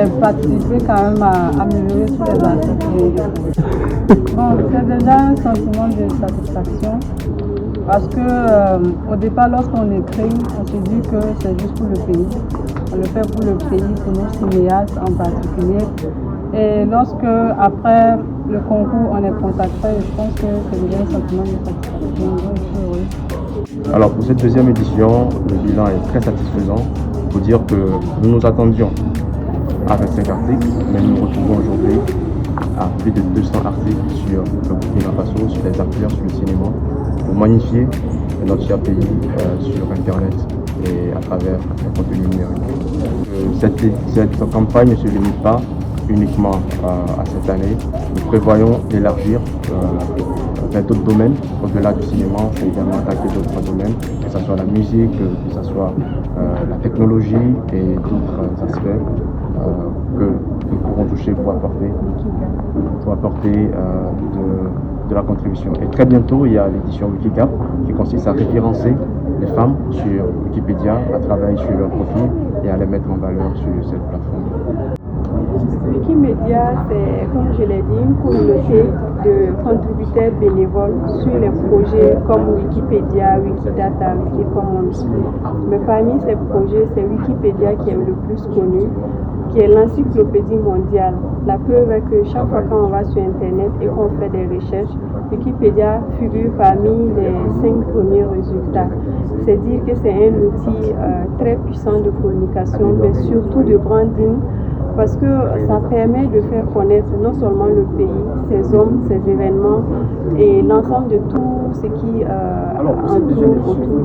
j'ai participé quand même à améliorer tous les aspects. Bon, c'est déjà un sentiment de satisfaction parce que au départ, lorsqu'on écrit, on se dit que c'est juste pour le pays. On le fait pour le pays, pour nos cinéastes en particulier. Et lorsque, après le concours, on est contacté, je pense que c'est déjà un sentiment de satisfaction. Donc, je suis heureuse. Alors pour cette deuxième édition, le bilan est très satisfaisant. Il faut dire que nous nous attendions à 25 articles, mais nous nous retrouvons aujourd'hui à plus de 200 articles sur le Burkina Faso, sur les acteurs, sur le cinéma, pour magnifier notre cher pays sur Internet et à travers les contenus numériques. Cette campagne ne se limite pas uniquement à cette année. Nous prévoyons d'élargir vers d'autres domaines. Au-delà du cinéma, on peut également attaquer d'autres domaines, que ce soit la musique, que ce soit la technologie et d'autres aspects que nous pourrons toucher pour apporter de la contribution. Et très bientôt, il y a l'édition Wikicap qui consiste à référencer les femmes sur Wikipédia, à travailler sur leur profil et à les mettre en valeur sur cette plateforme. Wikimedia, c'est, comme je l'ai dit, une communauté de contributeurs bénévoles sur les projets comme Wikipédia, Wikidata, Wikicommons. Mais parmi ces projets, c'est Wikipédia qui est le plus connu, qui est l'encyclopédie mondiale. La preuve est que chaque fois qu'on va sur Internet et qu'on fait des recherches, Wikipédia figure parmi les 5 premiers résultats. C'est dire que c'est un outil très puissant de communication, mais surtout de branding, parce que ça permet de faire connaître non seulement le pays, ses hommes, ses événements et l'ensemble de tout ce qui entoure autour